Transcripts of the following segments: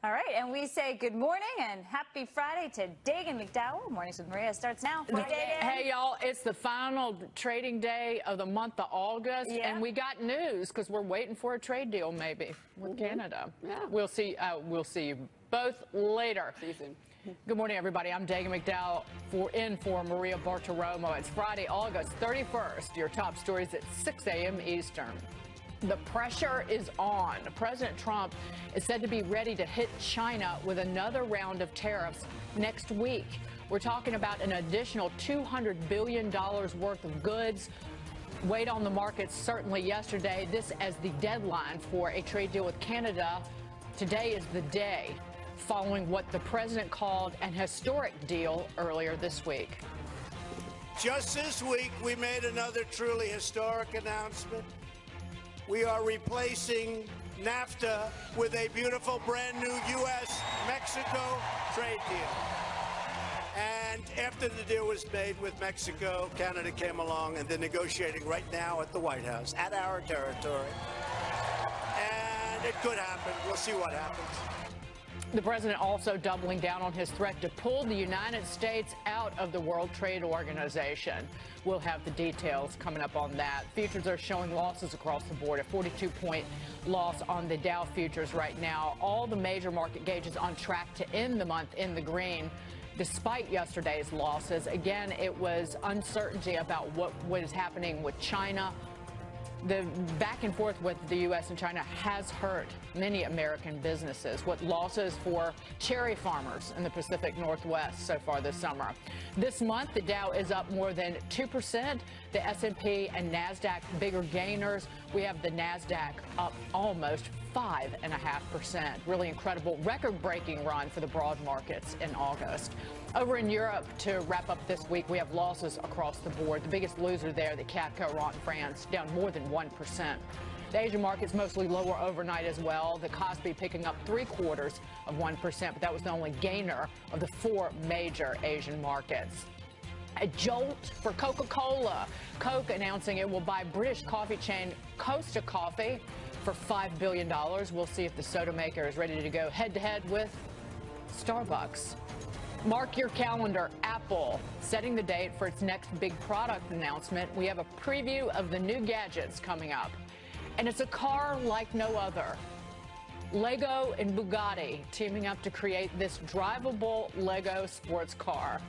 All right, and we say good morning and happy Friday to Dagen McDowell. Mornings with Maria starts now. Hey, y'all, it's the final trading day of the month of August, and we got news because we're waiting for a trade deal maybe with Canada. Yeah. We'll see you both later. See you soon. Good morning, everybody. I'm Dagen McDowell for Maria Bartiromo. It's Friday, August 31st. Your top stories at 6 a.m. Eastern. The pressure is on. President Trump is said to be ready to hit China with another round of tariffs next week. We're talking about an additional $200 billion worth of goods. Weighed on the markets certainly yesterday. This as the deadline for a trade deal with Canada. Today is the day following what the president called an historic deal earlier this week. Just this week, we made another truly historic announcement. We are replacing NAFTA with a beautiful brand new U.S.-Mexico trade deal. And after the deal was made with Mexico, Canada came along and they're negotiating right now at the White House, at our territory. And it could happen. We'll see what happens. The president also doubling down on his threat to pull the United States out of the World Trade Organization. We'll have the details coming up on that. Futures are showing losses across the board, a 42-point loss on the Dow futures right now. All the major market gauges on track to end the month in the green. Despite yesterday's losses, again, it was uncertainty about what was happening with China. The back and forth with the U.S. and China has hurt many American businesses, with losses for cherry farmers in the Pacific Northwest so far this summer. This month, the Dow is up more than 2%. The S&P and NASDAQ bigger gainers. We have the NASDAQ up almost 5.5%. Really incredible record-breaking run for the broad markets in August. Over in Europe, to wrap up this week, we have losses across the board. The biggest loser there, the CAC 40 in France, down more than 1%. The Asian markets mostly lower overnight as well. The Kospi picking up 0.75%, but that was the only gainer of the four major Asian markets. A jolt for Coca-Cola. Coke announcing it will buy British coffee chain Costa Coffee for $5 billion. We'll see if the soda maker is ready to go head-to-head with Starbucks. Mark your calendar. Apple setting the date for its next big product announcement. We have a preview of the new gadgets coming up. And it's a car like no other. Lego and Bugatti teaming up to create this drivable Lego sports car.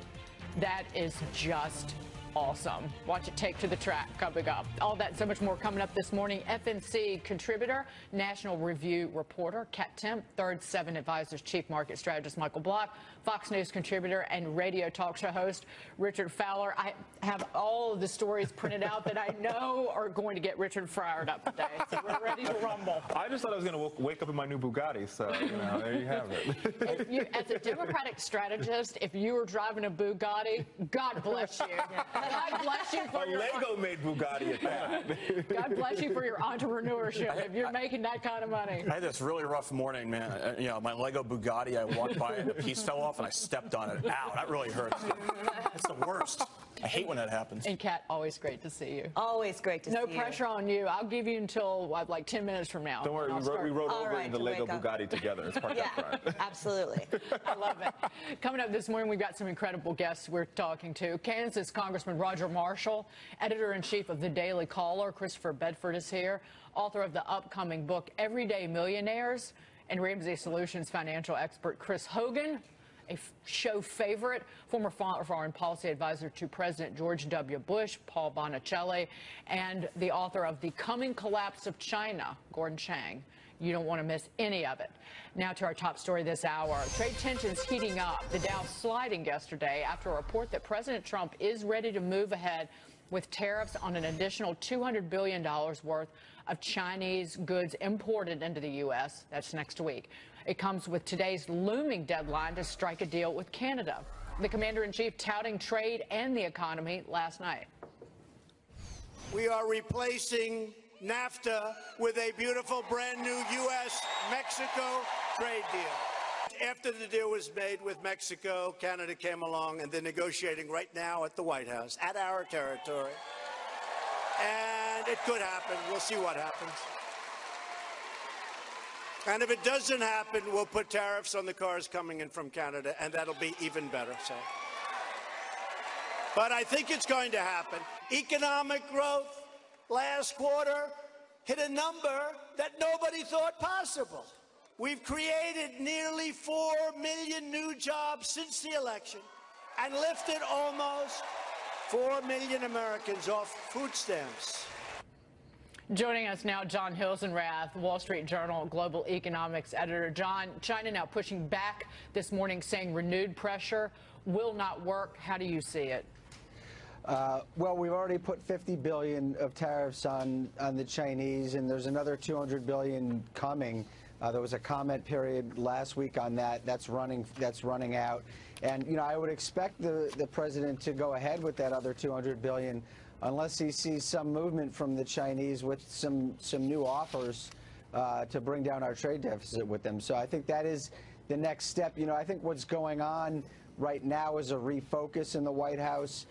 That is just awesome. Watch it take to the track coming up. All that and so much more coming up this morning. FNC contributor, National Review reporter, Kat Timpf, Third 7 Advisors Chief Market Strategist Michael Block, Fox News contributor and radio talk show host Richard Fowler. I have all of the stories printed out that I know are going to get Richard fired up today. So we're ready to rumble. I just thought I was going to wake up in my new Bugatti, so there you have it. As a Democratic strategist, if you were driving a Bugatti, God bless you. God bless you for your Lego-made Bugatti at that. God bless you for your entrepreneurship if you're making that kind of money. I had this really rough morning, man. My Lego Bugatti, I walked by it, the piece fell off, and I stepped on it. Ow, that really hurts. It's the worst. I hate when that happens. And Kat, always great to see you. Always great to see you. No pressure on you. I'll give you until like 10 minutes from now. Don't worry, we rode over in the Lego Bugatti together. It's part of that. Absolutely. I love it. Coming up this morning, we've got some incredible guests we're talking to. Kansas Congressman Roger Marshall, editor-in-chief of the Daily Caller. Christopher Bedford is here, author of the upcoming book, Everyday Millionaires, and Ramsey Solutions financial expert Chris Hogan, a show favorite, former foreign policy advisor to President George W. Bush, Paul Bonicelli, and the author of The Coming Collapse of China, Gordon Chang. You don't want to miss any of it. Now to our top story this hour. Trade tensions heating up. The Dow sliding yesterday after a report that President Trump is ready to move ahead with tariffs on an additional $200 billion worth of Chinese goods imported into the U.S. That's next week. It comes with today's looming deadline to strike a deal with Canada. The commander-in-chief touting trade and the economy last night. We are replacing NAFTA with a beautiful brand new U.S.-Mexico trade deal. After the deal was made with Mexico, Canada came along and they're negotiating right now at the White House, at our territory. And it could happen. We'll see what happens. And if it doesn't happen, we'll put tariffs on the cars coming in from Canada, and that'll be even better. So, but I think it's going to happen. Economic growth last quarter hit a number that nobody thought possible. We've created nearly 4 million new jobs since the election and lifted almost 4 million Americans off food stamps. Joining us now, John Hilsenrath, Wall Street Journal Global Economics Editor. John, China now pushing back this morning, saying renewed pressure will not work. How do you see it? Well, we've already put 50 billion of tariffs on the Chinese, and there's another 200 billion coming. There was a comment period last week on that. That's running out. And, you know, I would expect the president to go ahead with that other 200 billion unless he sees some movement from the Chinese with some new offers to bring down our trade deficit with them. So I think that is the next step. You know, I think what's going on right now is a refocus in the White House.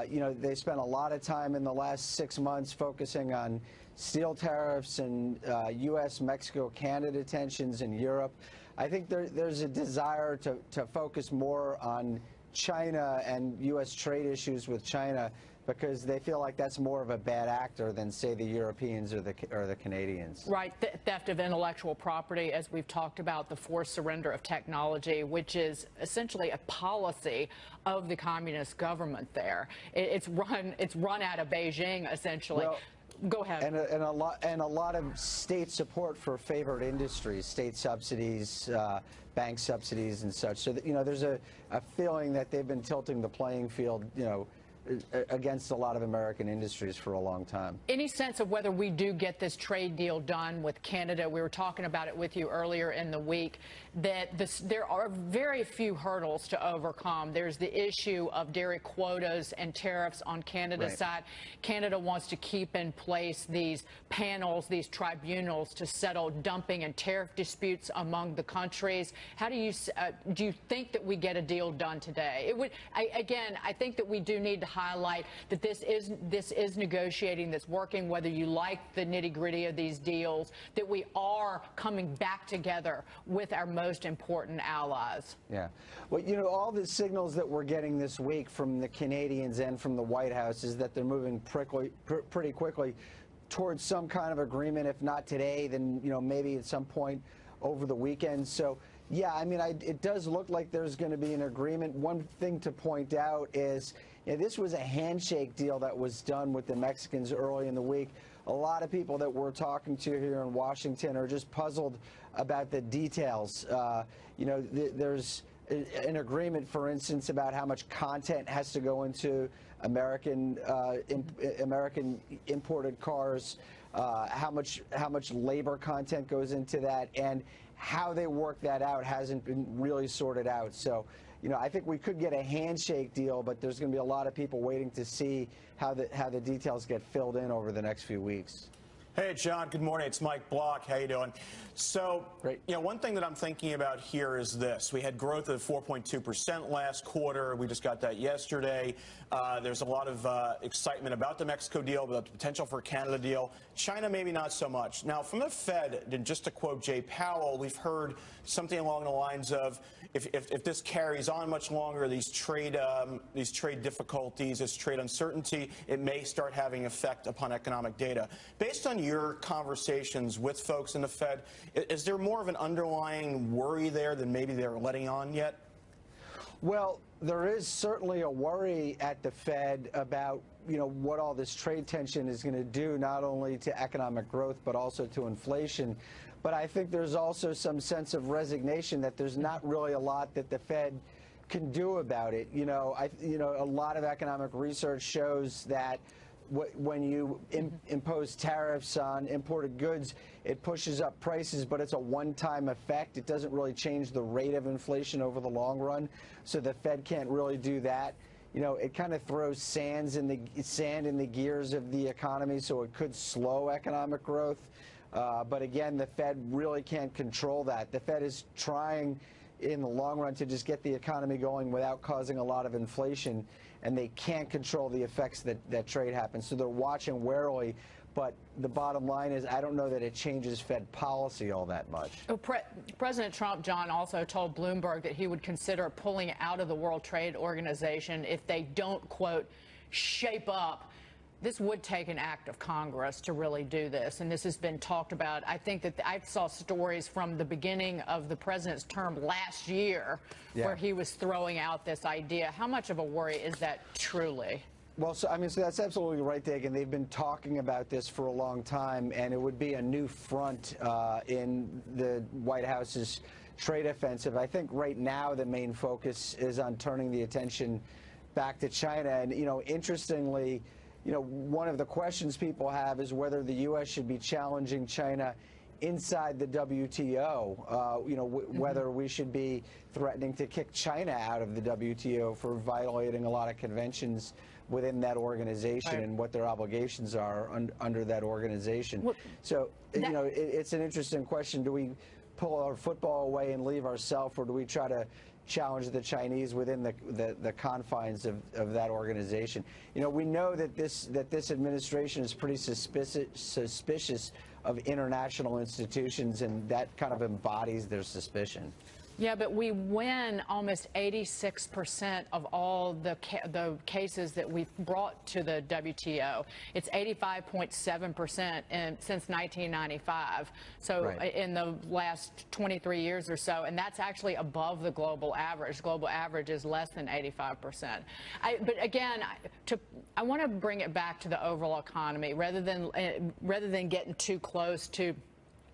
You know, they spent a lot of time in the last 6 months focusing on steel tariffs and U.S., Mexico, Canada tensions in Europe. I think there's a desire to focus more on China and U.S. trade issues with China because they feel like that's more of a bad actor than, say, the Europeans or the Canadians. Right. Theft of intellectual property, as we've talked about, the forced surrender of technology, which is essentially a policy of the communist government there. It's run out of Beijing, essentially. Well, go ahead. And a lot of state support for favored industries, state subsidies, bank subsidies and such. So that, you know, there's a feeling that they've been tilting the playing field, you know, against a lot of American industries for a long time. Any sense of whether we do get this trade deal done with Canada? We were talking about it with you earlier in the week, that there are very few hurdles to overcome. There's the issue of dairy quotas and tariffs on Canada's side. Canada wants to keep in place these panels, these tribunals to settle dumping and tariff disputes among the countries. How do you think that we get a deal done today? It would, again, I think that we do need to highlight that this is negotiating, that's working, whether you like the nitty-gritty of these deals, that we are coming back together with our most important allies. Yeah. Well, you know, all the signals that we're getting this week from the Canadians and from the White House is that they're moving pretty quickly towards some kind of agreement. If not today, then, you know, maybe at some point over the weekend. So, yeah, I mean, it does look like there's going to be an agreement. One thing to point out is, you know, this was a handshake deal that was done with the Mexicans early in the week. A lot of people that we're talking to here in Washington are just puzzled about the details. You know, there's an agreement, for instance, about how much content has to go into American imported cars, how much labor content goes into that, and how they work that out hasn't been really sorted out. So, you know, I think we could get a handshake deal, but there's going to be a lot of people waiting to see how the details get filled in over the next few weeks. Hey, John, good morning. It's Mike Block. How you doing? So, Great. You know, one thing that I'm thinking about here is this. We had growth of 4.2% last quarter. We just got that yesterday. There's a lot of excitement about the Mexico deal, about the potential for a Canada deal. China, maybe not so much. Now, from the Fed, and just to quote Jay Powell, we've heard something along the lines of, if this carries on much longer, these trade difficulties, this trade uncertainty, it may start having effect upon economic data. Based on your conversations with folks in the Fed, is there more of an underlying worry there than maybe they're letting on yet? Well, there is certainly a worry at the Fed about, you know, what all this trade tension is going to do, not only to economic growth, but also to inflation. But I think there's also some sense of resignation that there's not really a lot that the Fed can do about it. You know, a lot of economic research shows that when you impose tariffs on imported goods, it pushes up prices, but it's a one-time effect. It doesn't really change the rate of inflation over the long run, so the Fed can't really do that. You know, it kind of throws sand in the gears of the economy, so it could slow economic growth. But again, the Fed really can't control that. The Fed is trying in the long run to just get the economy going without causing a lot of inflation, and they can't control the effects that trade happens. So they're watching warily. But the bottom line is, I don't know that it changes Fed policy all that much. President Trump, John, also told Bloomberg that he would consider pulling out of the World Trade Organization if they don't, quote, shape up. This would take an act of Congress to really do this, and this has been talked about. I think that I saw stories from the beginning of the president's term last year where he was throwing out this idea. How much of a worry is that truly? Well, so that's absolutely right, Dagen. They've been talking about this for a long time, and it would be a new front in the White House's trade offensive. I think right now the main focus is on turning the attention back to China. And, interestingly, one of the questions people have is whether the U.S. should be challenging China inside the WTO, whether we should be threatening to kick China out of the WTO for violating a lot of conventions within that organization and what their obligations are under that organization. Well, so, it's an interesting question. Do we pull our football away and leave ourselves, or do we try to challenge the Chinese within the confines of that organization? We know that this administration is pretty suspicious of international institutions, and that kind of embodies their suspicion. Yeah, but we win almost 86% of all the cases that we've brought to the WTO. It's 85.7% since 1995. So in the last 23 years or so, and that's actually above the global average. Global average is less than 85%. But again, I want to bring it back to the overall economy rather than getting too close to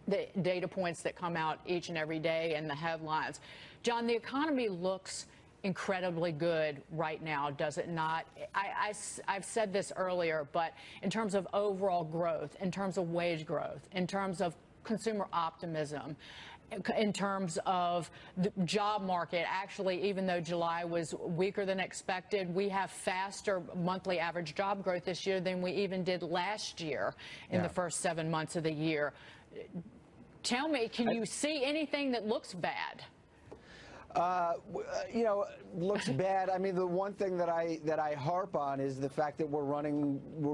the data points that come out each and every day and the headlines. John, the economy looks incredibly good right now, does it not? I've said this earlier, but in terms of overall growth, in terms of wage growth, in terms of consumer optimism, in terms of the job market, actually, even though July was weaker than expected, we have faster monthly average job growth this year than we even did last year in the first 7 months of the year. Tell me, can you see anything that looks bad? Looks bad. I mean, the one thing that I harp on is the fact that we're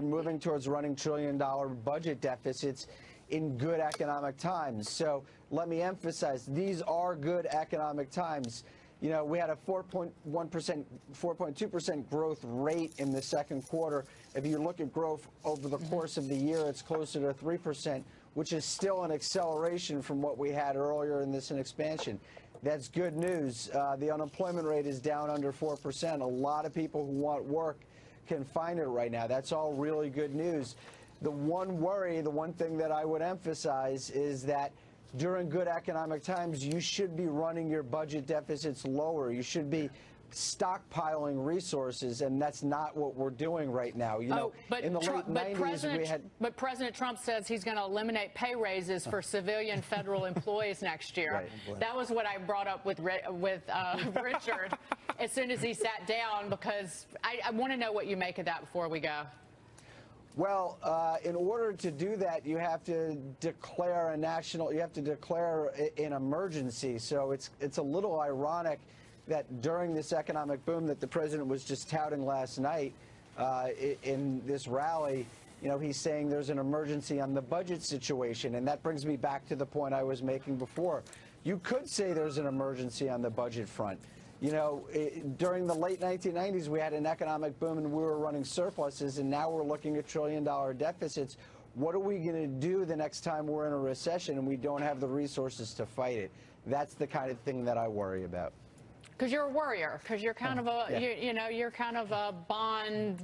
moving towards running trillion-dollar budget deficits in good economic times. So let me emphasize, these are good economic times. We had a 4.2% growth rate in the second quarter. If you look at growth over the course of the year, it's closer to 3%, which is still an acceleration from what we had earlier in this expansion. That's good news. The unemployment rate is down under 4%. A lot of people who want work can find it right now. That's all really good news. The one worry, the one thing that I would emphasize is that during good economic times, you should be running your budget deficits lower. You should be stockpiling resources, and that's not what we're doing right now. In the late 90s, we had... But President Trump says he's going to eliminate pay raises for civilian federal employees next year. That was what I brought up with Richard as soon as he sat down, because I want to know what you make of that before we go. Well, in order to do that, you have to declare an emergency. So it's a little ironic that during this economic boom that the president was just touting last night in this rally, he's saying there's an emergency on the budget situation. And that brings me back to the point I was making before. You could say there's an emergency on the budget front. During the late 1990s, we had an economic boom and we were running surpluses, and now we're looking at trillion-dollar deficits. What are we going to do the next time we're in a recession and we don't have the resources to fight it? That's the kind of thing that I worry about. Because you're a worrier, because you're kind of a, you're kind of a bond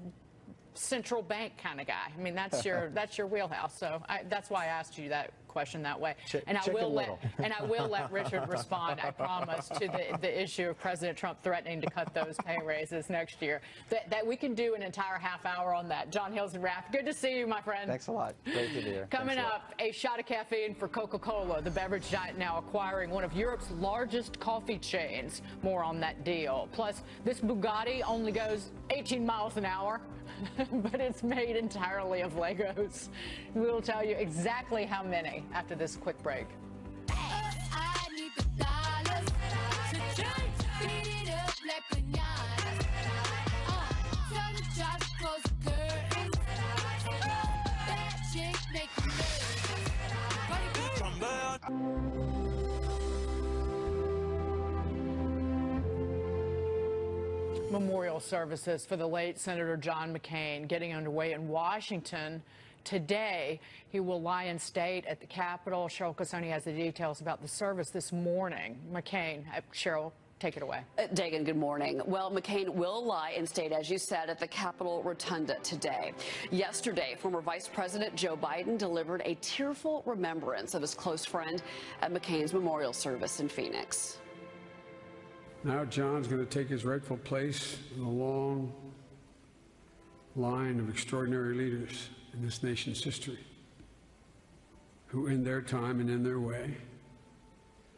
central bank kind of guy. I mean, that's your wheelhouse. So that's why I asked you that question that way. And I will let Richard respond, I promise, to the issue of President Trump threatening to cut those pay raises next year. That we can do an entire half hour on that. John Hilsenrath, good to see you, my friend. Thanks a lot. Great to be here. Coming up, a shot of caffeine for Coca-Cola, the beverage giant now acquiring one of Europe's largest coffee chains. More on that deal. Plus, this Bugatti only goes 18 miles an hour, but it's made entirely of Legos. We'll tell you exactly how many after this quick break. Memorial services for the late Senator John McCain getting underway in Washington today. He will lie in state at the Capitol. Cheryl Casone has the details about the service this morning. McCain, Cheryl, take it away. Dagen, good morning. Well, McCain will lie in state, as you said, at the Capitol Rotunda today. Yesterday, former Vice President Joe Biden delivered a tearful remembrance of his close friend at McCain's memorial service in Phoenix. Now John's going to take his rightful place in a long line of extraordinary leaders in this nation's history who in their time and in their way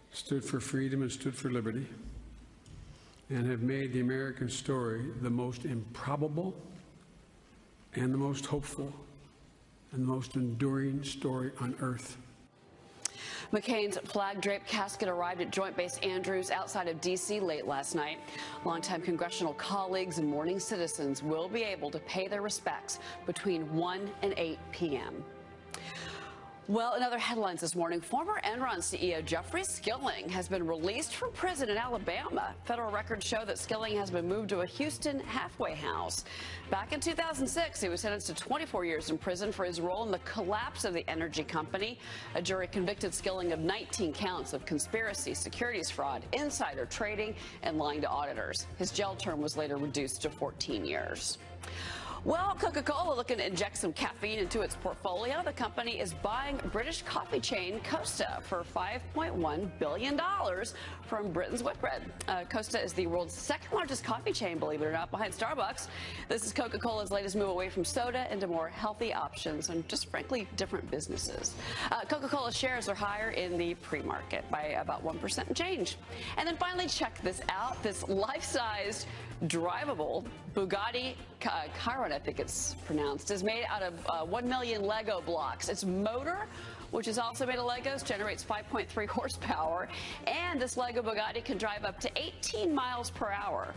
stood for freedom and stood for liberty and have made the American story the most improbable and the most hopeful and the most enduring story on earth. McCain's flag-draped casket arrived at Joint Base Andrews outside of D.C. late last night. Longtime congressional colleagues and mourning citizens will be able to pay their respects between 1 and 8 p.m. Well, in other headlines this morning, former Enron CEO Jeffrey Skilling has been released from prison in Alabama. Federal records show that Skilling has been moved to a Houston halfway house. Back in 2006, he was sentenced to 24 years in prison for his role in the collapse of the energy company. A jury convicted Skilling of 19 counts of conspiracy, securities fraud, insider trading, and lying to auditors. His jail term was later reduced to 14 years. Well, Coca-Cola looking to inject some caffeine into its portfolio. The company is buying British coffee chain Costa for $5.1 billion from Britain's Whitbread. Costa is the world's second largest coffee chain, believe it or not, behind Starbucks. This is Coca-Cola's latest move away from soda into more healthy options and just frankly different businesses. Coca-Cola shares are higher in the pre-market by about 1% and change. And then finally, check this out, this life-sized drivable Bugatti Chiron, I think it's pronounced, is made out of 1 million Lego blocks. Its motor, which is also made of Legos, generates 5.3 horsepower, and this Lego Bugatti can drive up to 18 miles per hour.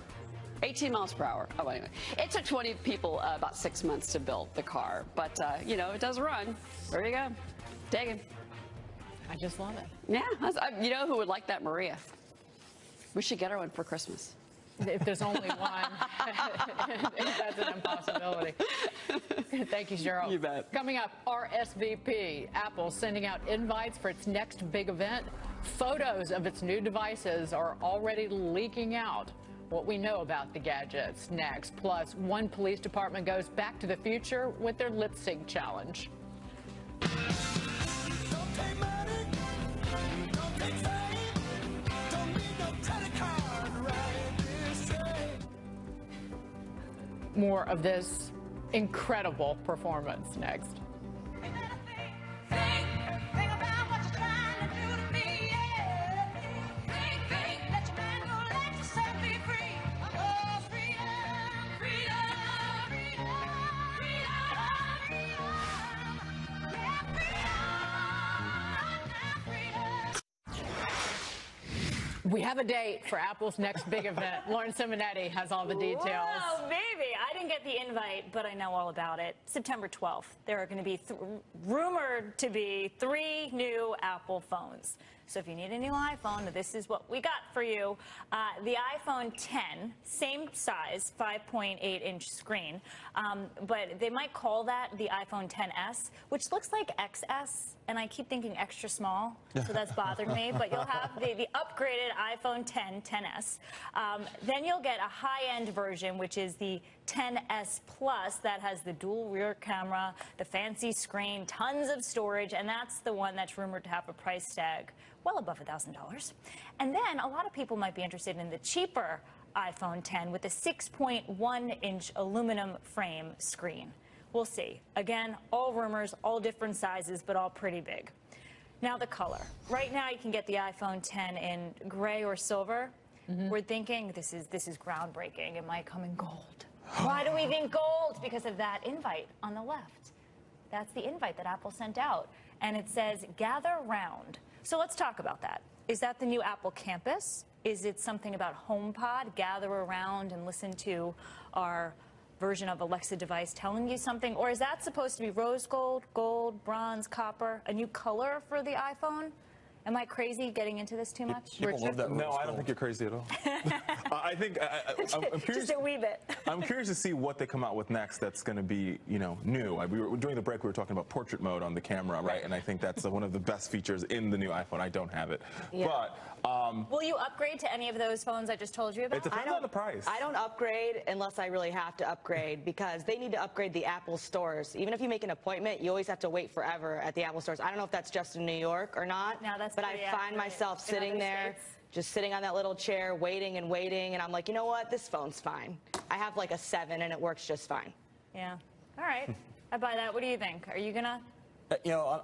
18 miles per hour. Oh, anyway. It took 20 people about 6 months to build the car, but, you know, it does run. There you go. Dagen. I just love it. Yeah. You know who would like that? Maria. We should get her one for Christmas. If there's only one, that's an impossibility. Thank you, Cheryl. You bet. Coming up, RSVP. Apple sending out invites for its next big event. Photos of its new devices are already leaking out. What we know about the gadgets next. Plus, one police department goes back to the future with their lip sync challenge. More of this incredible performance next. We have a date for Apple's next big event. Lauren Simonetti has all the details. Whoa, baby. I didn't get the invite, but I know all about it. September 12th, there are going to be rumored to be 3 new Apple phones. So if you need a new iPhone, this is what we got for you. The iPhone 10, same size, 5.8-inch screen, but they might call that the iPhone 10s, which looks like XS, and I keep thinking extra small, so that's bothered me. But you'll have the upgraded iPhone 10s. Then you'll get a high-end version, which is the 10s Plus, that has the dual rear camera, the fancy screen, tons of storage, and that's the one that's rumored to have a price tag well above $1,000. And then a lot of people might be interested in the cheaper iPhone 10 with a 6.1-inch aluminum frame screen. We'll see. Again, all rumors, all different sizes, but all pretty big. Now the color. Right now you can get the iPhone 10 in gray or silver. We're thinking this is groundbreaking. It might come in gold. Why do we think gold? Because of that invite on the left. That's the invite that Apple sent out. And it says, gather round. So let's talk about that. Is that the new Apple Campus? Is it something about HomePod? Gather around and listen to our version of Alexa device telling you something? Or is that supposed to be rose gold, gold, bronze, copper, a new color for the iPhone? Am I crazy getting into this too much? People love that. No, I don't think you're crazy at all. I think I'm curious. Just a wee bit. I'm curious to see what they come out with next. That's going to be, new. During the break, we were talking about portrait mode on the camera, right? And I think that's one of the best features in the new iPhone. I don't have it, but. Will you upgrade to any of those phones I just told you about? It depends on the price. I don't upgrade unless I really have to upgrade, because they need to upgrade the Apple stores. Even if you make an appointment, you always have to wait forever at the Apple stores. I don't know if that's just in New York or not, but I find myself sitting there, just sitting on that little chair, waiting and waiting, and I'm like, you know what, this phone's fine. I have like a 7 and it works just fine. Yeah. All right. I buy that. What do you think? Are you gonna?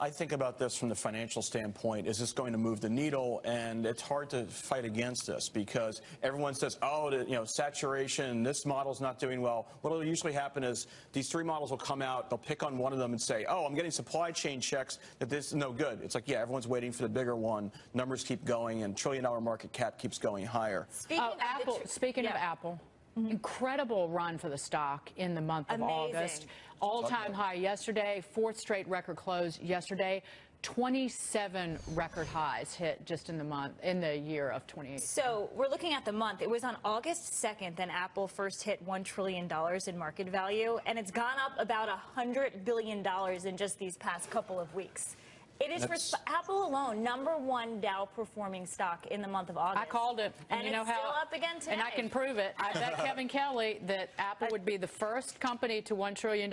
I think about this from the financial standpoint. Is this going to move the needle? And it's hard to fight against this because everyone says, oh, saturation, this model's not doing well. What will usually happen is these 3 models will come out, they'll pick on one of them and say, oh, I'm getting supply chain checks that this is no good. It's like, yeah, everyone's waiting for the bigger one. Numbers keep going and trillion-dollar market cap keeps going higher. Speaking of Apple, incredible run for the stock in the month of August. All-time high yesterday, 4th straight record close yesterday. 27 record highs hit just in the year of 2018. So we're looking at the month. It was on August 2nd that Apple first hit $1 trillion in market value, and it's gone up about $100 billion in just these past couple of weeks. It is Apple alone, #1 Dow performing stock in the month of August. I called it, and you know how still up again today. And I can prove it. I bet Kevin Kelly that Apple would be the first company to $1 trillion.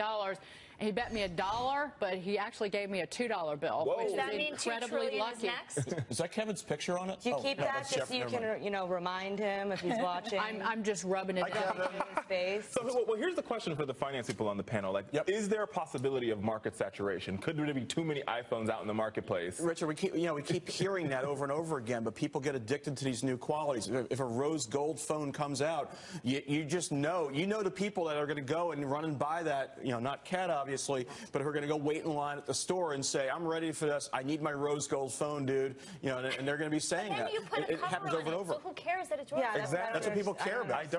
And he bet me $1, but he actually gave me a $2 bill. Whoa. Which Does that is mean incredibly $2 lucky. is next? Is that Kevin's picture on it? Do you keep that just so you can, remind him if he's watching? I'm just rubbing it down in his face. So, well, here's the question for the finance people on the panel. Like, is there a possibility of market saturation? Could there be too many iPhones out in the marketplace? Richard, we keep hearing that over and over again, but people get addicted to these new qualities. If a rose gold phone comes out, you just know. You know the people that are going to go and run and buy that, not Cat, obviously, but who are going to go wait in line at the store and say, I'm ready for this. I need my rose gold phone, dude. And they're going to be saying that. You put it happens over and over. So who cares that it's rose? Yeah, exactly. That's what people care about.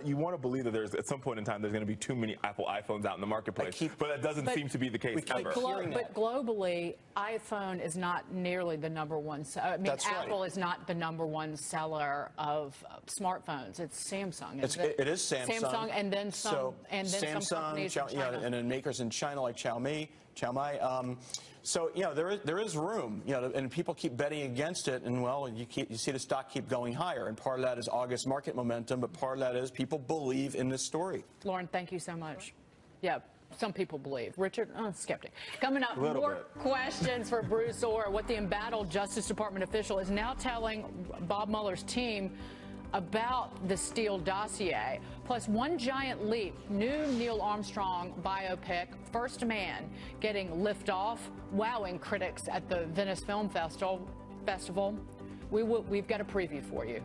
You want to believe that there's at some point in time there's going to be too many Apple iPhones out in the marketplace, but that doesn't seem to be the case ever. But globally, iPhone is not nearly the #1. I mean, Apple is not the #1 seller of smartphones. It's Samsung. It is Samsung. Samsung, and then some. And then Samsung, some companies in China. and then makers in China like Xiaomi. So there is room, and people keep betting against it, and you see the stock keep going higher, and part of that is August market momentum, but part of that is people believe in this story. Lauren, thank you so much. Yeah. Some people believe. Richard, skeptic. Coming up, more questions for Bruce Orr. What the embattled Justice Department official is now telling Bob Mueller's team about the Steele dossier. Plus, one giant leap. New Neil Armstrong biopic, First Man, getting liftoff, wowing critics at the Venice Film Festival. We've got a preview for you.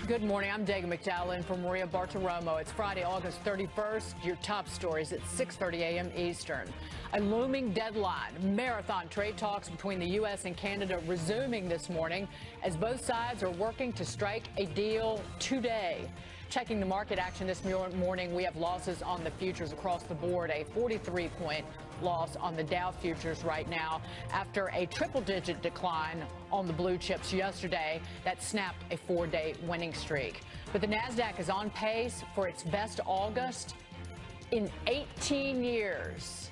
Good morning. I'm Dagen McDowell in for Maria Bartiromo. It's Friday, August 31st. Your top stories at 6:30 a.m. Eastern. A looming deadline. Marathon trade talks between the U.S. and Canada resuming this morning as both sides are working to strike a deal today. Checking the market action this morning, we have losses on the futures across the board. A 43-point loss on the Dow futures right now after a triple-digit decline on the blue chips yesterday that snapped a 4-day winning streak. But the Nasdaq is on pace for its best August in 18 years.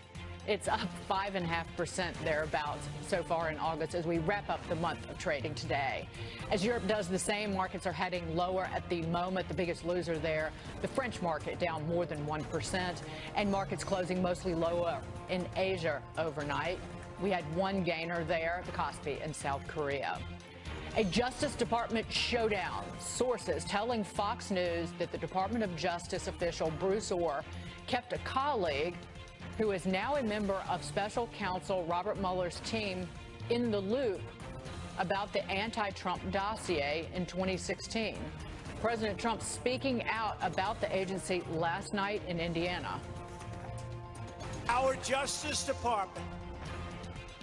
It's up 5.5% thereabouts so far in August as we wrap up the month of trading today. As Europe does the same, markets are heading lower at the moment. The biggest loser there, the French market, down more than 1%, and markets closing mostly lower in Asia overnight. We had one gainer there, the Kospi in South Korea. A Justice Department showdown. Sources telling Fox News that the Department of Justice official Bruce Orr kept a colleague who is now a member of special counsel Robert Mueller's team in the loop about the anti-Trump dossier in 2016. President Trump speaking out about the agency last night in Indiana. Our Justice Department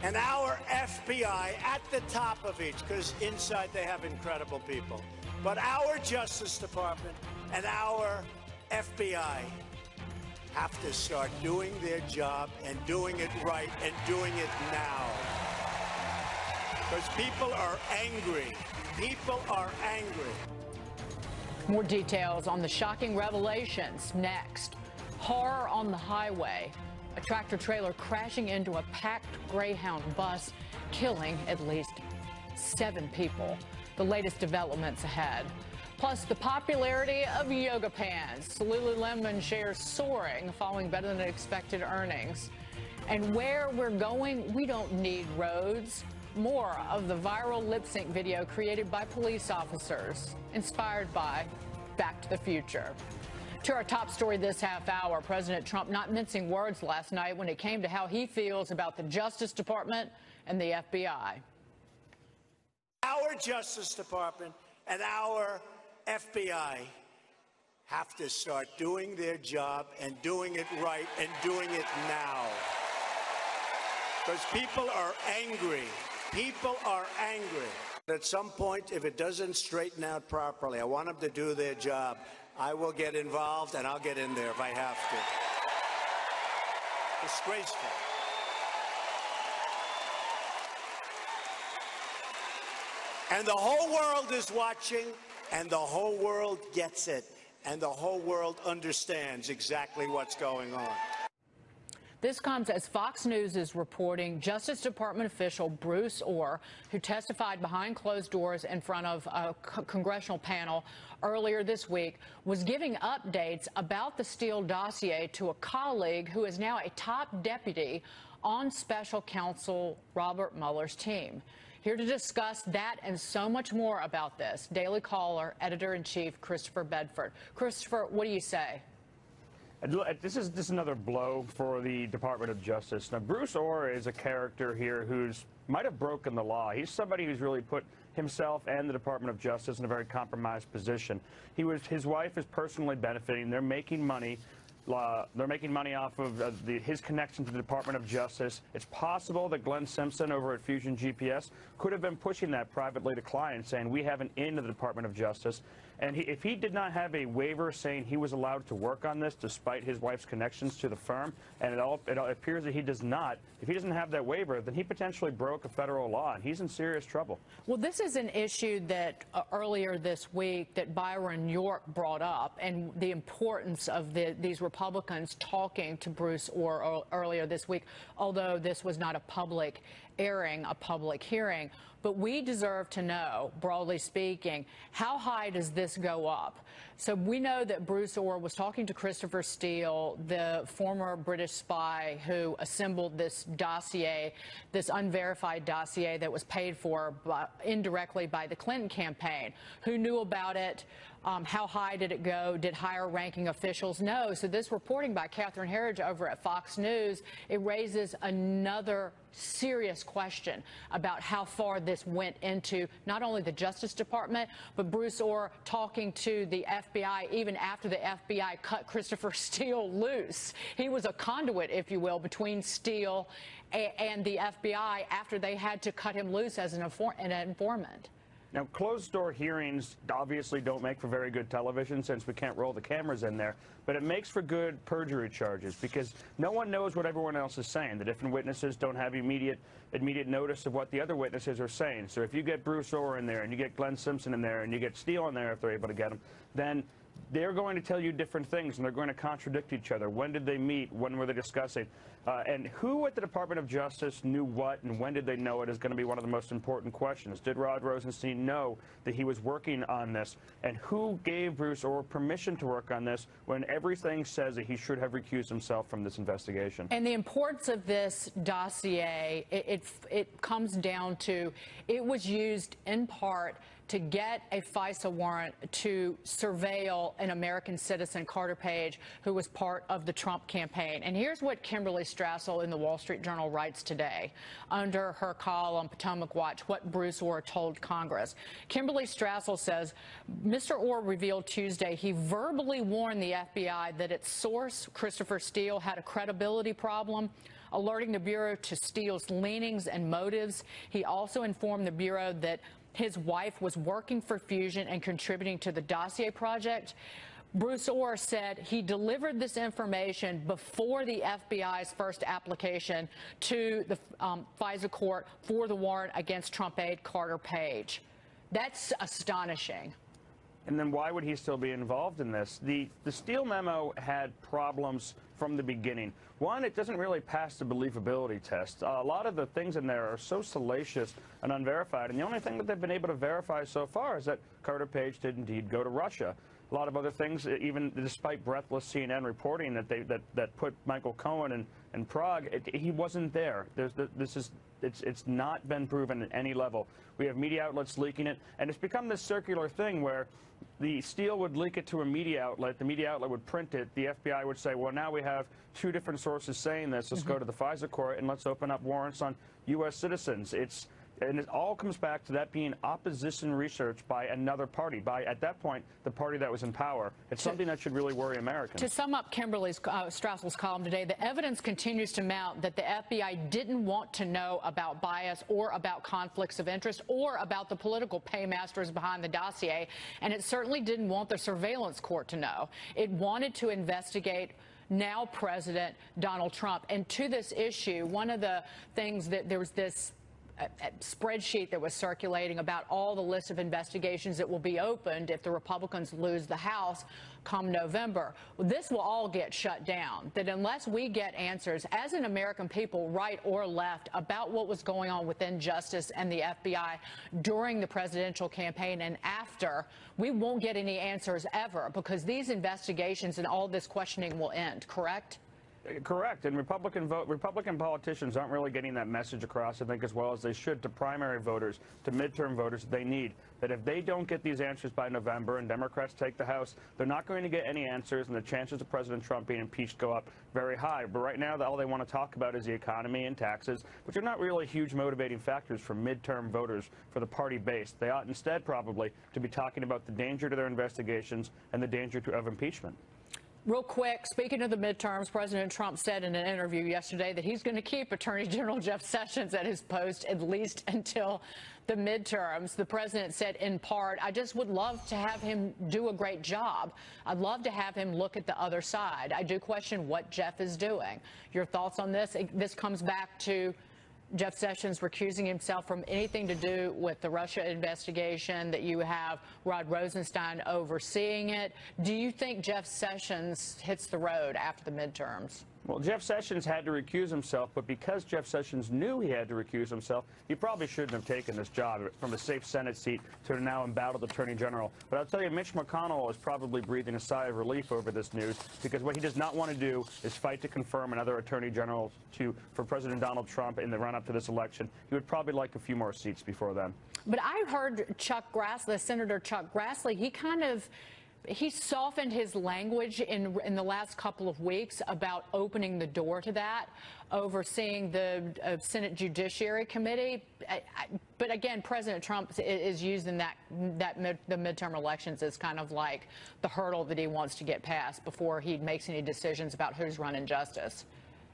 and our FBI at the top of each, because inside they have incredible people, but our Justice Department and our FBI have to start doing their job and doing it right and doing it now. Because people are angry. People are angry. More details on the shocking revelations next. Horror on the highway. A tractor trailer crashing into a packed Greyhound bus, killing at least 7 people. The latest developments ahead. Plus, the popularity of yoga pants. Lululemon shares soaring following better than expected earnings. And where we're going, we don't need roads. More of the viral lip sync video created by police officers, inspired by Back to the Future. To our top story this half hour, President Trump not mincing words last night when it came to how he feels about the Justice Department and the FBI. Our Justice Department and our FBI have to start doing their job and doing it right and doing it now. Because people are angry. People are angry. At some point, if it doesn't straighten out properly, I want them to do their job. I will get involved, and I'll get in there if I have to. Disgraceful. And the whole world is watching, and the whole world gets it, and the whole world understands exactly what's going on. This comes as Fox News is reporting Justice Department official Bruce Orr, who testified behind closed doors in front of a congressional panel earlier this week, was giving updates about the Steele dossier to a colleague who is now a top deputy on special counsel Robert Mueller's team. Here to discuss that and so much more about this, Daily Caller editor-in-chief Christopher Bedford. Christopher, what do you say? This is another blow for the Department of Justice. Now, Bruce Orr is a character here who's might have broken the law. He's somebody who's really put himself and the Department of Justice in a very compromised position. His wife is personally benefiting. They're making money. They're making money off of his connection to the Department of Justice. It's possible that Glenn Simpson over at Fusion GPS could have been pushing that privately to clients, saying we have an in to the Department of Justice. And if he did not have a waiver saying he was allowed to work on this despite his wife's connections to the firm, and it appears that he does not, if he doesn't have that waiver, then he potentially broke a federal law, and he's in serious trouble. Well, this is an issue that earlier this week that Byron York brought up, and the importance of these Republicans talking to Bruce Orr earlier this week, although this was not a public airing, a public hearing. But we deserve to know, broadly speaking, how high does this go up? So we know that Bruce Orr was talking to Christopher Steele, the former British spy who assembled this dossier, this unverified dossier that was paid for indirectly by the Clinton campaign. Who knew about it? How high did it go? Did higher-ranking officials know? So this reporting by Katherine Timpf over at Fox News, it raises another serious question about how far this went into not only the Justice Department, but Bruce Orr talking to the FBI even after the FBI cut Christopher Steele loose. He was a conduit, if you will, between Steele and the FBI after they had to cut him loose as an informant. Now, closed-door hearings obviously don't make for very good television since we can't roll the cameras in there, but it makes for good perjury charges because no one knows what everyone else is saying. The different witnesses don't have immediate notice of what the other witnesses are saying. So if you get Bruce Orr in there and you get Glenn Simpson in there and you get Steele in there if they're able to get him, then they're going to tell you different things, and they're going to contradict each other. When did they meet? When were they discussing? And who at the Department of Justice knew what, and when did they know it is going to be one of the most important questions. Did Rod Rosenstein know that he was working on this? And who gave Bruce Orr permission to work on this when everything says that he should have recused himself from this investigation? And the importance of this dossier, it comes down to it was used in part to get a FISA warrant to surveil an American citizen, Carter Page, who was part of the Trump campaign. And here's what Kimberly Strassel in the Wall Street Journal writes today, under her column Potomac Watch, what Bruce Orr told Congress. Kimberly Strassel says Mr. Orr revealed Tuesday he verbally warned the FBI that its source, Christopher Steele, had a credibility problem, alerting the Bureau to Steele's leanings and motives. He also informed the Bureau that his wife was working for Fusion and contributing to the dossier project. Bruce Orr said he delivered this information before the FBI's first application to the FISA court for the warrant against Trump aide Carter Page. That's astonishing. And then why would he still be involved in this? The Steele memo had problems from the beginning. One, it doesn't really pass the believability test. A lot of the things in there are so salacious and unverified, and the only thing that they've been able to verify so far is that Carter Page did indeed go to Russia. A lot of other things, even despite breathless CNN reporting that put Michael Cohen in Prague, he wasn't there. It's not been proven at any level. We have media outlets leaking it, and it's become this circular thing where the Steele would leak it to a media outlet, the media outlet would print it, the FBI would say, well, now we have two different sources saying this, let's go to the FISA court and let's open up warrants on U.S. citizens. And it all comes back to that being opposition research by another party, by, at that point, the party that was in power. It's something that should really worry Americans. To sum up Kimberly Strassel's column today, the evidence continues to mount that the FBI didn't want to know about bias or about conflicts of interest or about the political paymasters behind the dossier, and it certainly didn't want the surveillance court to know. It wanted to investigate now President Donald Trump. And to this issue, one of the things that there was this spreadsheet that was circulating about all the lists of investigations that will be opened if the Republicans lose the House come November. Well, this will all get shut down, that unless we get answers as an American people, right or left, about what was going on within justice and the FBI during the presidential campaign and after, we won't get any answers ever, because these investigations and all this questioning will end, correct? Correct, and Republican politicians aren't really getting that message across, I think, as well as they should to primary voters, to midterm voters that they need. That if they don't get these answers by November and Democrats take the House, they're not going to get any answers, and the chances of President Trump being impeached go up very high. But right now, all they want to talk about is the economy and taxes, which are not really huge motivating factors for midterm voters for the party base. They ought instead probably to be talking about the danger to their investigations and the danger of impeachment. Real quick, speaking of the midterms, President Trump said in an interview yesterday that he's going to keep Attorney General Jeff Sessions at his post at least until the midterms. The president said, in part, I just would love to have him do a great job. I'd love to have him look at the other side. I do question what Jeff is doing. Your thoughts on this? This comes back to Jeff Sessions recusing himself from anything to do with the Russia investigation, that you have Rod Rosenstein overseeing it. Do you think Jeff Sessions hits the road after the midterms? Well, Jeff Sessions had to recuse himself, but because Jeff Sessions knew he had to recuse himself, he probably shouldn't have taken this job from a safe Senate seat to a now embattled Attorney General. But I'll tell you, Mitch McConnell is probably breathing a sigh of relief over this news, because what he does not want to do is fight to confirm another Attorney General for President Donald Trump in the run-up to this election. He would probably like a few more seats before then. But I heard Senator Chuck Grassley, he softened his language in the last couple of weeks about opening the door to that, overseeing the Senate Judiciary Committee. But again, President Trump is using the midterm elections as kind of like the hurdle that he wants to get past before he makes any decisions about who's running justice.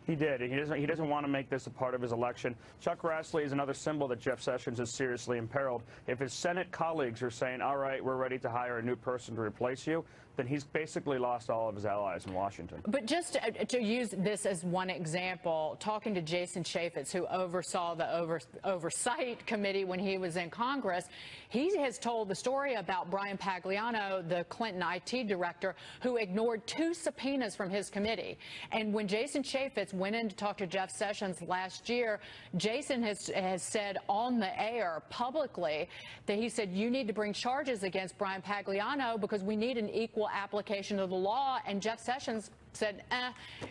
He did. He doesn't want to make this a part of his election. Chuck Grassley is another symbol that Jeff Sessions is seriously imperiled. If his Senate colleagues are saying, all right, we're ready to hire a new person to replace you, then he's basically lost all of his allies in Washington. But just to use this as one example, talking to Jason Chaffetz, who oversaw the Oversight Committee when he was in Congress, he has told the story about Brian Pagliano, the Clinton IT director, who ignored 2 subpoenas from his committee. And when Jason Chaffetz went in to talk to Jeff Sessions last year, Jason has said on the air publicly that he said, you need to bring charges against Brian Pagliano because we need an equal application of the law. And Jeff Sessions said,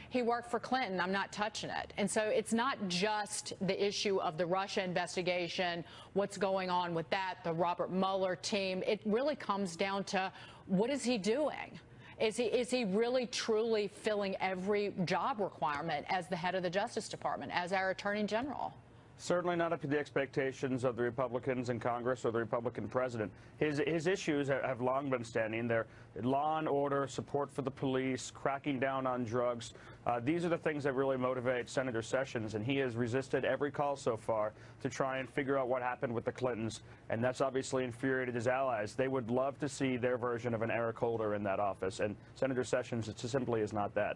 he worked for Clinton, I'm not touching it. And so it's not just the issue of the Russia investigation, what's going on with that, the Robert Mueller team. It really comes down to what is he doing? Is he really truly filling every job requirement as the head of the Justice Department, as our Attorney General? Certainly not up to the expectations of the Republicans in Congress or the Republican president. His issues have long been standing. They're law and order, support for the police, cracking down on drugs. These are the things that really motivate Senator Sessions, and he has resisted every call so far to try and figure out what happened with the Clintons, and that's obviously infuriated his allies. They would love to see their version of an Eric Holder in that office, and Senator Sessions, it simply is not that.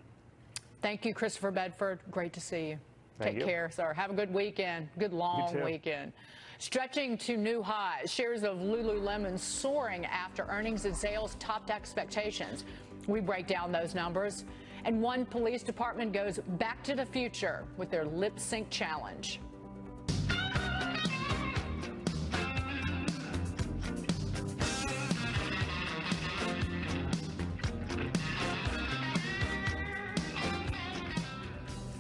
Thank you, Christopher Bedford. Great to see you. Thank you. Take care, sir. Have a good weekend. Good long weekend. Stretching to new highs. Shares of Lululemon soaring after earnings and sales topped expectations. We break down those numbers. And one police department goes back to the future with their lip sync challenge.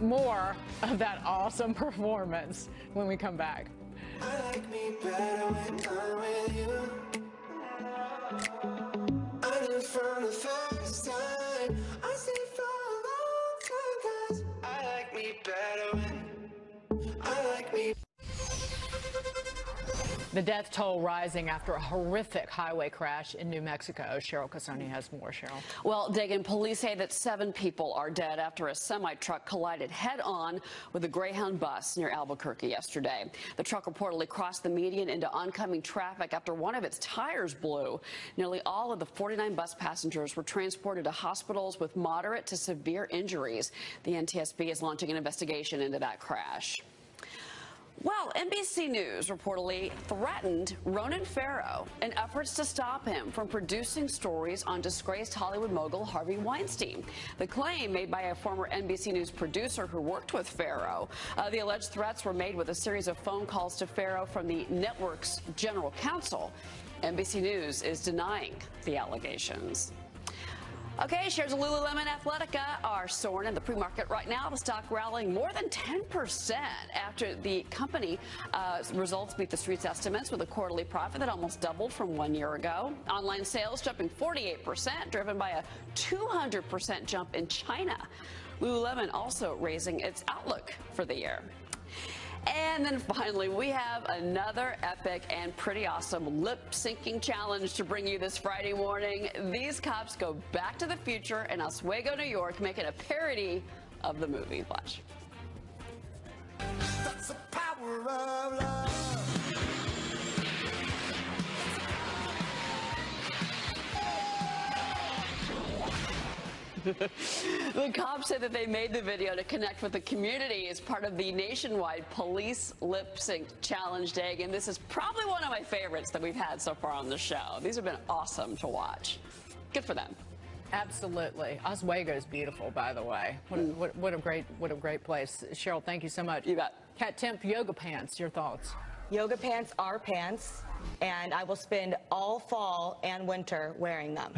More of that awesome performance when we come back. I like me better when I'm with you. I knew from the first time. I stayed for a long time 'cause I like me better when I like me. The death toll rising after a horrific highway crash in New Mexico. Cheryl Casone has more. Cheryl. Well, Dagen, police say that 7 people are dead after a semi-truck collided head-on with a Greyhound bus near Albuquerque yesterday. The truck reportedly crossed the median into oncoming traffic after one of its tires blew. Nearly all of the 49 bus passengers were transported to hospitals with moderate to severe injuries. The NTSB is launching an investigation into that crash. Well, NBC News reportedly threatened Ronan Farrow in efforts to stop him from producing stories on disgraced Hollywood mogul Harvey Weinstein. The claim made by a former NBC News producer who worked with Farrow. The alleged threats were made with a series of phone calls to Farrow from the network's general counsel. NBC News is denying the allegations. Okay, shares of Lululemon Athletica are soaring in the pre-market right now. The stock rallying more than 10% after the company results beat the street's estimates with a quarterly profit that almost doubled from 1 year ago. Online sales jumping 48%, driven by a 200% jump in China. Lululemon also raising its outlook for the year. And then finally, we have another epic and pretty awesome lip-syncing challenge to bring you this Friday morning. These cops go back to the future in Oswego, New York, making a parody of the movie. Watch. That's the power of love. The cops said that they made the video to connect with the community as part of the nationwide police lip sync challenge day. And this is probably one of my favorites that we've had so far on the show. These have been awesome to watch. Good for them. Absolutely. Oswego is beautiful, by the way. What a great place. Cheryl, thank you so much. You bet. Kat Timpf, yoga pants. Your thoughts? Yoga pants are pants, and I will spend all fall and winter wearing them.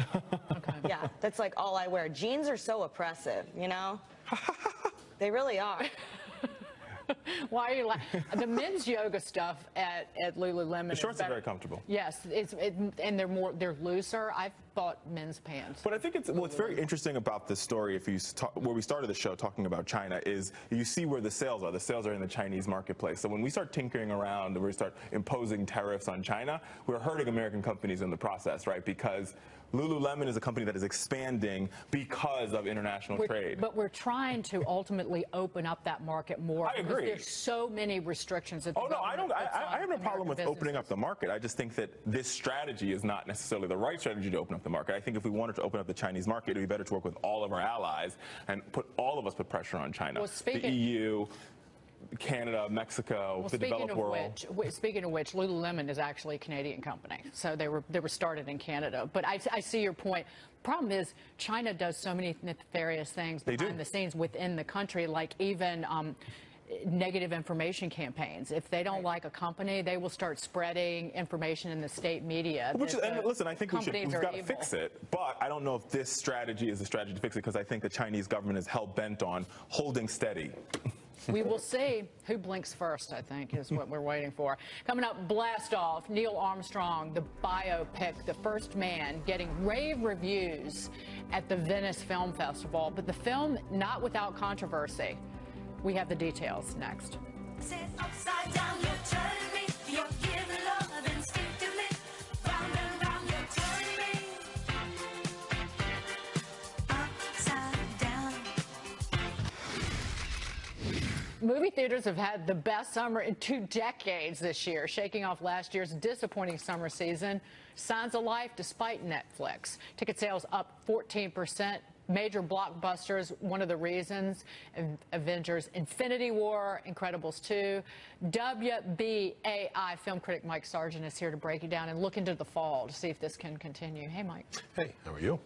Okay. Yeah, that's like all I wear. Jeans are so oppressive, you know? They really are. Why are you laughing? The men's yoga stuff at Lululemon. The shorts are very comfortable. Yes, and they're looser. I've bought men's pants. But I think what's very interesting about this story, where we started the show talking about China, is you see where the sales are. The sales are in the Chinese marketplace. So when we start tinkering around and we start imposing tariffs on China, we're hurting American companies in the process, right? Because Lululemon is a company that is expanding because of international trade. But we're trying to ultimately open up that market more. I agree. There's so many restrictions. Oh, no, I have no problem with opening up the market. I just think that this strategy is not necessarily the right strategy to open up the market. I think if we wanted to open up the Chinese market, it would be better to work with all of our allies and all of us put pressure on China. Well, the EU, Canada, Mexico, the developed world. Speaking of which, Lululemon is actually a Canadian company, so they were started in Canada. But I see your point. Problem is, China does so many nefarious things behind the scenes within the country, like even negative information campaigns. If they don't like a company, they will start spreading information in the state media. And listen, I think we've got to fix it, but I don't know if this strategy is the strategy to fix it, because I think the Chinese government is hell-bent on holding steady. We will see who blinks first, I think, is what we're waiting for. Coming up, Blast Off, Neil Armstrong, the biopic, the first man, getting rave reviews at the Venice Film Festival, but the film not without controversy. We have the details next. Upside down, you're turning me. You're giving love instinctively. Round and round, you're turning me. Upside down. Movie theaters have had the best summer in 2 decades this year, shaking off last year's disappointing summer season. Signs of life despite Netflix. Ticket sales up 14%. Major blockbusters, one of the reasons. Avengers Infinity War, Incredibles 2. WBAI film critic Mike Sargent is here to break it down and look into the fall to see if this can continue. Hey, Mike. Hey, how are you?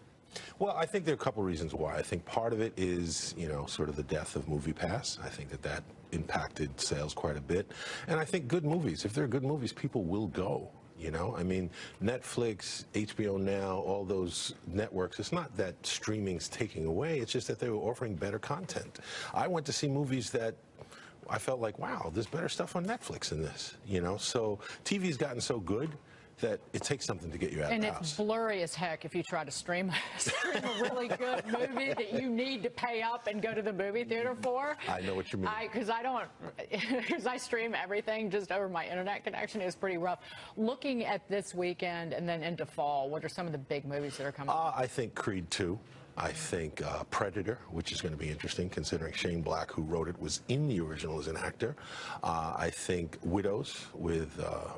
Well, I think there are a couple reasons why. I think part of it is, sort of the death of MoviePass. I think that impacted sales quite a bit. And I think good movies, if they're good movies, people will go. I mean, Netflix, HBO Now, all those networks, it's not that streaming's taking away, it's just that they were offering better content. I went to see movies that I felt like, wow, there's better stuff on Netflix than this, So TV's gotten so good that it takes something to get you out of the house. And it's blurry as heck if you try to stream a really good movie that you need to pay up and go to the movie theater for. I know what you mean. Because I stream everything just over my internet connection. It's pretty rough. Looking at this weekend and then into fall, what are some of the big movies that are coming? I think Creed 2. I think Predator, which is going to be interesting considering Shane Black, who wrote it, was in the original as an actor. I think Widows with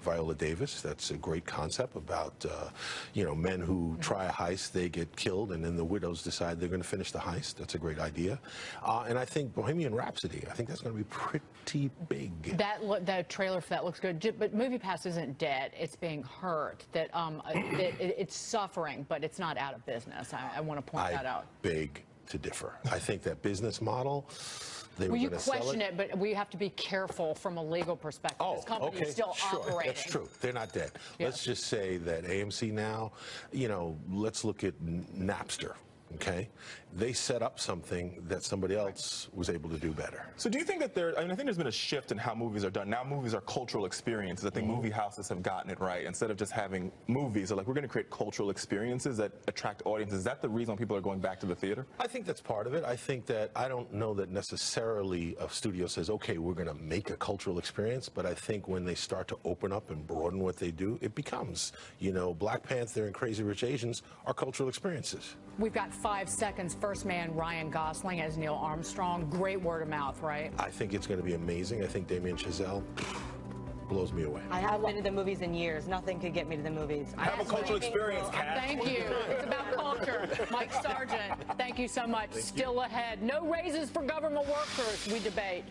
Viola Davis. That's a great concept about, men who try a heist, they get killed, and then the widows decide they're going to finish the heist. That's a great idea. And I think Bohemian Rhapsody, I think that's going to be pretty big. That trailer for that looks good, but MoviePass isn't dead. It's being hurt. That it's suffering, but it's not out of business. I want to point that out. Beg to differ. I think that business model, they were you going to sell question it, but we have to be careful from a legal perspective. Oh, this company okay, is still operating. That's true. They're not dead. Yeah. Let's just say that AMC now, let's look at Napster. Okay, they set up something that somebody else was able to do better. So do you think that I think there's been a shift in how movies are done. Now movies are cultural experiences. I think movie houses have gotten it right. Instead of just having movies, they're like, we're going to create cultural experiences that attract audiences. Is that the reason people are going back to the theater? I think that's part of it. I think that I don't know that necessarily a studio says, okay, we're going to make a cultural experience, but I think when they start to open up and broaden what they do, it becomes, Black Panther and Crazy Rich Asians are cultural experiences. We've got 5 seconds. First man, Ryan Gosling as Neil Armstrong. Great word of mouth, right? I think it's going to be amazing. I think Damien Chazelle blows me away. I haven't been to the movies in years. Nothing could get me to the movies. Have a cultural experience, Kat. Thank you. It's about culture. Mike Sargent, thank you so much. Still ahead. No raises for government workers, we debate.